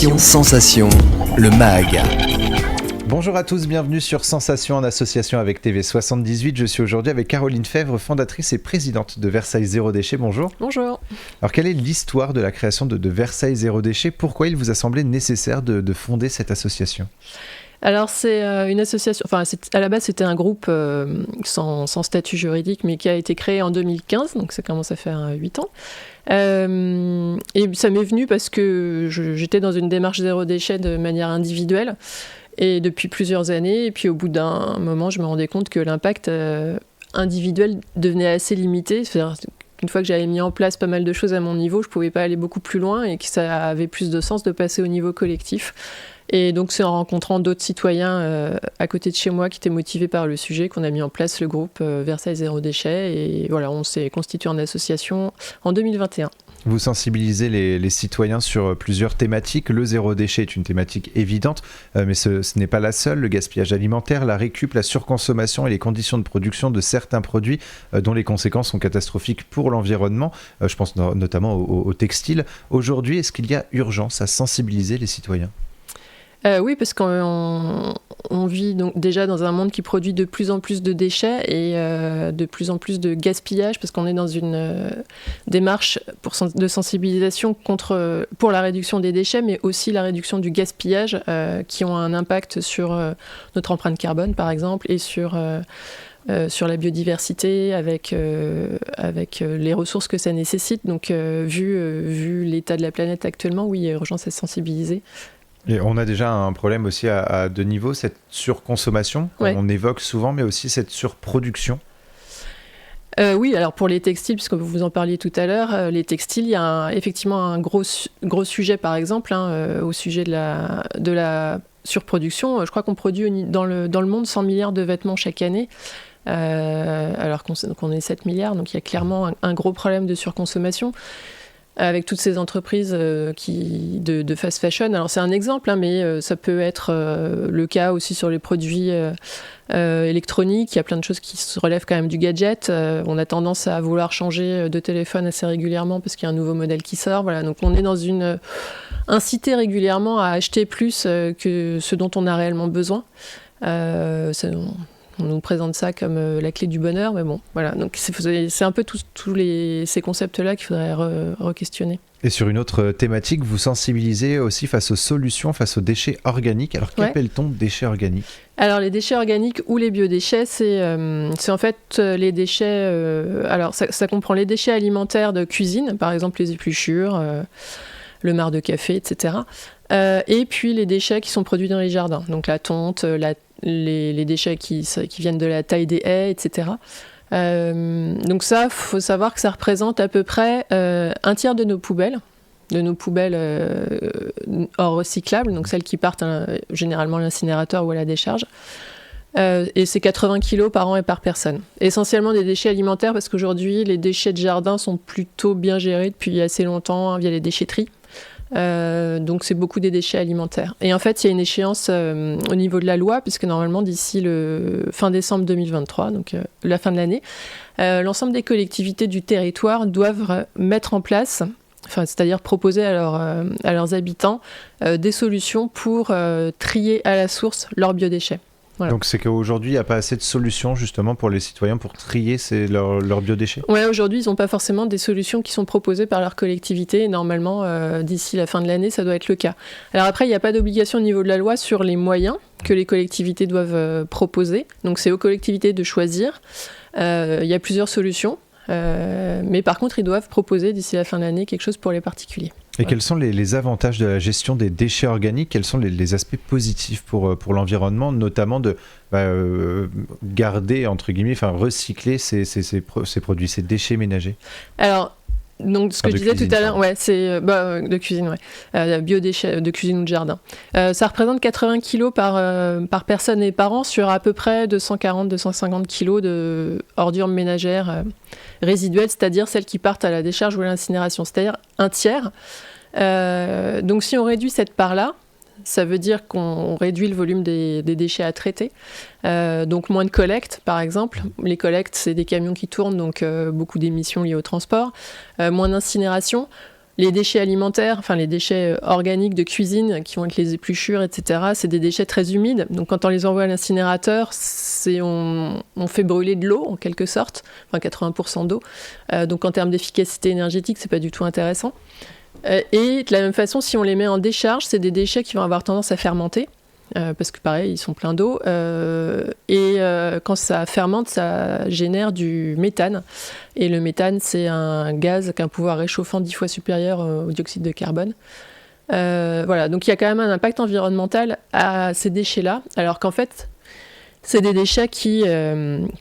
Sensation, le MAG. Bonjour à tous, bienvenue sur Sensation en association avec TV78. Je suis aujourd'hui avec Caroline Fèvre, fondatrice et présidente de Versailles Zéro Déchet. Bonjour. Bonjour. Alors quelle est l'histoire de la création de Versailles Zéro Déchet ? Pourquoi il vous a semblé nécessaire de fonder cette association ? Alors c'est une association, à la base c'était un groupe sans statut juridique mais qui a été créé en 2015, donc ça commence à faire 8 ans. Et ça m'est venu parce que j'étais dans une démarche zéro déchet de manière individuelle et depuis plusieurs années, et puis au bout d'un moment je me rendais compte que l'impact individuel devenait assez limité. C'est-à-dire qu'une fois que j'avais mis en place pas mal de choses à mon niveau, je ne pouvais pas aller beaucoup plus loin et que ça avait plus de sens de passer au niveau collectif. Et donc c'est en rencontrant d'autres citoyens à côté de chez moi qui étaient motivés par le sujet qu'on a mis en place le groupe Versailles Zéro Déchet. Et voilà, on s'est constitué en association en 2021. Vous sensibilisez les citoyens sur plusieurs thématiques. Le zéro déchet est une thématique évidente, mais ce n'est pas la seule. Le gaspillage alimentaire, la récup, la surconsommation et les conditions de production de certains produits dont les conséquences sont catastrophiques pour l'environnement. Je pense notamment au textile. Aujourd'hui, est-ce qu'il y a urgence à sensibiliser les citoyens ? Oui, parce qu'on vit donc déjà dans un monde qui produit de plus en plus de déchets et de plus en plus de gaspillage, parce qu'on est dans une démarche de sensibilisation pour la réduction des déchets, mais aussi la réduction du gaspillage, qui ont un impact sur notre empreinte carbone, par exemple, et sur la biodiversité, avec les ressources que ça nécessite. Donc, vu l'état de la planète actuellement, oui, il y a urgence à se sensibiliser. Et on a déjà un problème aussi à deux niveaux, cette surconsommation, ouais. On évoque souvent, mais aussi cette surproduction. Oui, alors pour les textiles, puisque vous en parliez tout à l'heure, les textiles, il y a effectivement un gros sujet, par exemple, au sujet de la surproduction. Je crois qu'on produit dans le monde 100 milliards de vêtements chaque année, alors qu'on est 7 milliards, donc il y a clairement un gros problème de surconsommation. Avec toutes ces entreprises de fast fashion. Alors c'est un exemple, mais ça peut être le cas aussi sur les produits électroniques. Il y a plein de choses qui se relèvent quand même du gadget. On a tendance à vouloir changer de téléphone assez régulièrement parce qu'il y a un nouveau modèle qui sort. Voilà. Donc on est dans incité régulièrement à acheter plus que ce dont on a réellement besoin. On nous présente ça comme la clé du bonheur, mais bon, voilà. Donc c'est un peu tous ces concepts-là qu'il faudrait re-questionner. Et sur une autre thématique, vous sensibilisez aussi face aux solutions, face aux déchets organiques. Alors qu'appelle-t-on déchets organiques ? Alors les déchets organiques ou les biodéchets, c'est en fait les déchets... alors ça comprend les déchets alimentaires de cuisine, par exemple les épluchures, le marc de café, etc. Et puis les déchets qui sont produits dans les jardins, donc la tonte, les déchets qui viennent de la taille des haies, etc. Donc ça, il faut savoir que ça représente à peu près un tiers de nos poubelles hors recyclables, donc celles qui partent généralement à l'incinérateur ou à la décharge. Et c'est 80 kilos par an et par personne. Essentiellement des déchets alimentaires, parce qu'aujourd'hui, les déchets de jardin sont plutôt bien gérés depuis assez longtemps via les déchetteries. Donc c'est beaucoup des déchets alimentaires. Et en fait, il y a une échéance au niveau de la loi, puisque normalement d'ici le fin décembre 2023, donc la fin de l'année, l'ensemble des collectivités du territoire doivent mettre en place, c'est-à-dire proposer à leurs habitants des solutions pour trier à la source leurs biodéchets. Voilà. Donc c'est qu'aujourd'hui, il n'y a pas assez de solutions justement pour les citoyens pour trier leurs biodéchets ? Oui, aujourd'hui, ils n'ont pas forcément des solutions qui sont proposées par leur collectivité. Et normalement, d'ici la fin de l'année, ça doit être le cas. Alors après, il n'y a pas d'obligation au niveau de la loi sur les moyens que les collectivités doivent proposer. Donc c'est aux collectivités de choisir. Il y a plusieurs solutions. Mais par contre, ils doivent proposer d'ici la fin de l'année quelque chose pour les particuliers. Et quels sont les avantages de la gestion des déchets organiques ? Quels sont les aspects positifs pour l'environnement, notamment de garder, entre guillemets, recycler ces produits, ces déchets ménagers ? Alors, donc, ce que je disais cuisine, tout à l'heure, c'est de cuisine, biodéchets de cuisine ou de jardin. Ça représente 80 kilos par personne et par an sur à peu près 240-250 kilos de ordures ménagères résiduelles, c'est-à-dire celles qui partent à la décharge ou à l'incinération, c'est-à-dire un tiers. Donc si on réduit cette part-là, ça veut dire qu'on réduit le volume des déchets à traiter. Donc moins de collecte, par exemple. Les collectes, c'est des camions qui tournent, donc beaucoup d'émissions liées au transport. Moins d'incinération. Les déchets alimentaires, enfin les déchets organiques de cuisine qui vont être les épluchures, etc., c'est des déchets très humides. Donc quand on les envoie à l'incinérateur, on fait brûler de l'eau en quelque sorte, enfin 80% d'eau. Donc en termes d'efficacité énergétique, c'est pas du tout intéressant. Et de la même façon, si on les met en décharge, c'est des déchets qui vont avoir tendance à fermenter. Parce que pareil, ils sont pleins d'eau. Quand ça fermente, ça génère du méthane. Et le méthane, c'est un gaz qui a un pouvoir réchauffant 10 fois supérieur au dioxyde de carbone. Voilà, donc il y a quand même un impact environnemental à ces déchets-là, alors qu'en fait, c'est des déchets qui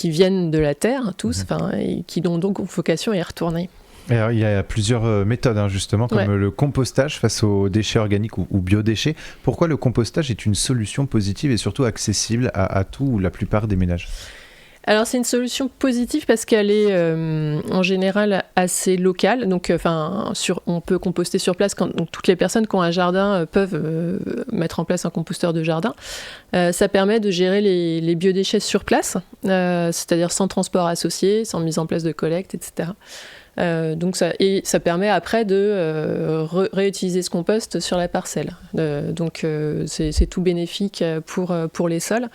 viennent de la Terre, tous, et qui ont donc vocation à y retourner. Alors, il y a plusieurs méthodes, justement, comme le compostage face aux déchets organiques ou biodéchets. Pourquoi le compostage est une solution positive et surtout accessible à tout ou la plupart des ménages ? Alors c'est une solution positive parce qu'elle est en général assez locale. Donc on peut composter sur place. Donc toutes les personnes qui ont un jardin peuvent mettre en place un composteur de jardin. Ça permet de gérer les biodéchets sur place, c'est-à-dire sans transport associé, sans mise en place de collecte, etc. Donc ça permet après de réutiliser ce compost sur la parcelle. Donc c'est tout bénéfique pour les sols.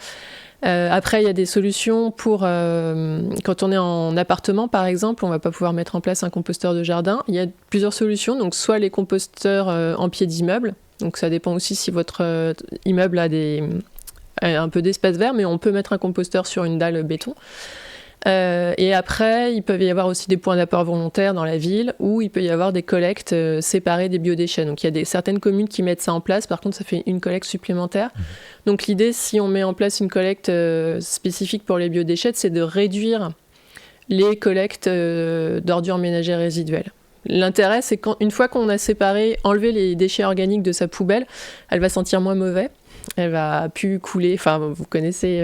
Après, il y a des solutions pour quand on est en appartement, par exemple, on ne va pas pouvoir mettre en place un composteur de jardin. Il y a plusieurs solutions. Donc soit les composteurs en pied d'immeuble. Donc ça dépend aussi si votre immeuble a un peu d'espace vert, mais on peut mettre un composteur sur une dalle béton. Et après, il peut y avoir aussi des points d'apport volontaires dans la ville où il peut y avoir des collectes séparées des biodéchets. Donc il y a certaines communes qui mettent ça en place, par contre ça fait une collecte supplémentaire. Donc l'idée, si on met en place une collecte spécifique pour les biodéchets, c'est de réduire les collectes d'ordures ménagères résiduelles. L'intérêt, c'est qu'une fois qu'on a séparé, enlevé les déchets organiques de sa poubelle, elle va sentir moins mauvais. Elle va plus couler, enfin vous connaissez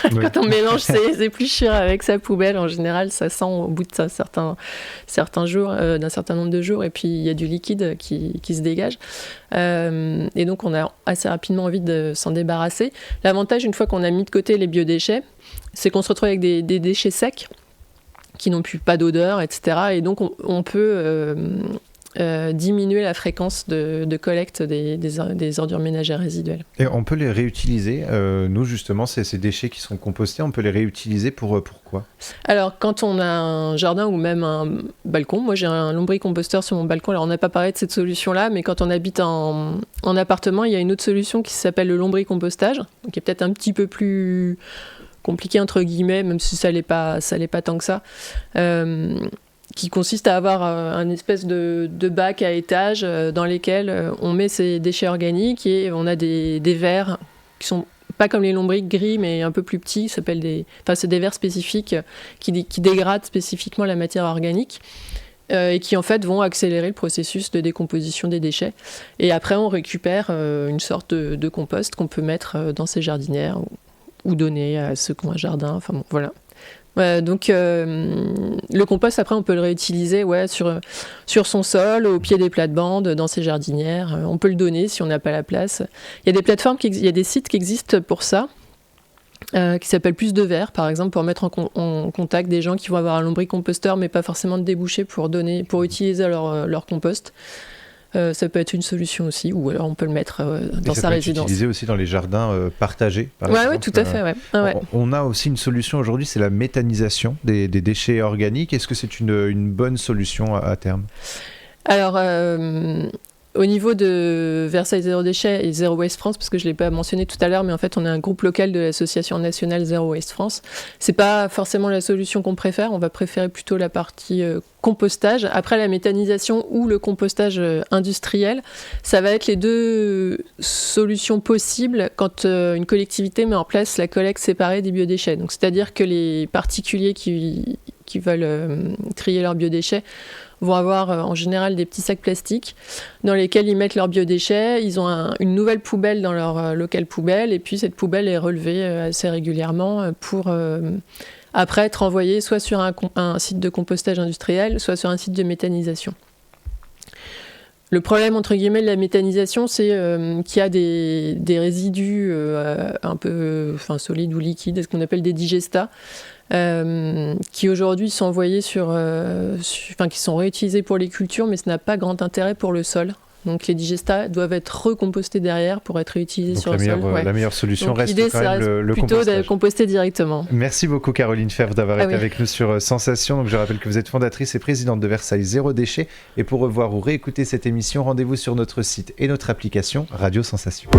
quand on mélange ses épluchures avec sa poubelle, en général ça sent au bout de certains jours, d'un certain nombre de jours, et puis il y a du liquide qui se dégage, et donc on a assez rapidement envie de s'en débarrasser. L'avantage, une fois qu'on a mis de côté les biodéchets, c'est qu'on se retrouve avec des déchets secs qui n'ont plus pas d'odeur, etc. Et donc on peut diminuer la fréquence de collecte des ordures ménagères résiduelles. Et on peut les réutiliser, nous justement, ces déchets qui sont compostés, on peut les réutiliser pour quoi ? Alors quand on a un jardin ou même un balcon, moi j'ai un lombricomposteur sur mon balcon, alors on n'a pas parlé de cette solution-là, mais quand on habite en appartement, il y a une autre solution qui s'appelle le lombricompostage, qui est peut-être un petit peu plus compliqué entre guillemets, même si ça l'est pas tant que ça, qui consiste à avoir un espèce de bac à étage dans lesquels on met ces déchets organiques, et on a des verres qui sont pas comme les lombrics gris, mais un peu plus petits, c'est des verres spécifiques qui dégradent spécifiquement la matière organique, et qui en fait vont accélérer le processus de décomposition des déchets. Et après on récupère une sorte de compost qu'on peut mettre dans ses jardinières ou donner à ceux qui ont un jardin, enfin bon, voilà. Donc le compost, après on peut le réutiliser sur son sol, au pied des plates-bandes, dans ses jardinières. On peut le donner si on n'a pas la place. Il y a des plateformes, il y a des sites qui existent pour ça, qui s'appellent Plus de Verre, par exemple, pour mettre en contact des gens qui vont avoir un lombricomposteur mais pas forcément de débouchés pour utiliser leur compost. Ça peut être une solution aussi, ou alors on peut le mettre dans sa résidence. Ça peut être utilisé aussi dans les jardins partagés, par exemple. Oui, tout à fait. On a aussi une solution aujourd'hui, c'est la méthanisation des déchets organiques. Est-ce que c'est une bonne solution à terme ? Alors, au niveau de Versailles Zéro Déchet et Zero Waste France, parce que je ne l'ai pas mentionné tout à l'heure, mais en fait on est un groupe local de l'association nationale Zero Waste France. C'est pas forcément la solution qu'on préfère, on va préférer plutôt la partie compostage. Après, la méthanisation ou le compostage industriel, ça va être les deux solutions possibles quand une collectivité met en place la collecte séparée des biodéchets. Donc, c'est-à-dire que les particuliers qui veulent trier leurs biodéchets vont avoir en général des petits sacs plastiques dans lesquels ils mettent leurs biodéchets. Ils ont une nouvelle poubelle dans leur local poubelle, et puis cette poubelle est relevée assez régulièrement pour après être envoyée soit sur un site de compostage industriel, soit sur un site de méthanisation. Le problème, entre guillemets, de la méthanisation, c'est qu'il y a des résidus un peu solides ou liquides, ce qu'on appelle des digestats, qui aujourd'hui sont envoyés qui sont réutilisés pour les cultures, mais ça n'a pas grand intérêt pour le sol. Donc les digestats doivent être recompostés derrière pour être réutilisés sur le sol. La meilleure solution reste quand même le plutôt compostage. De composter directement. Merci beaucoup Caroline Fèvre d'avoir été avec nous sur Sensation. Donc je rappelle que vous êtes fondatrice et présidente de Versailles Zéro Déchet. Et pour revoir ou réécouter cette émission, rendez-vous sur notre site et notre application Radio Sensation.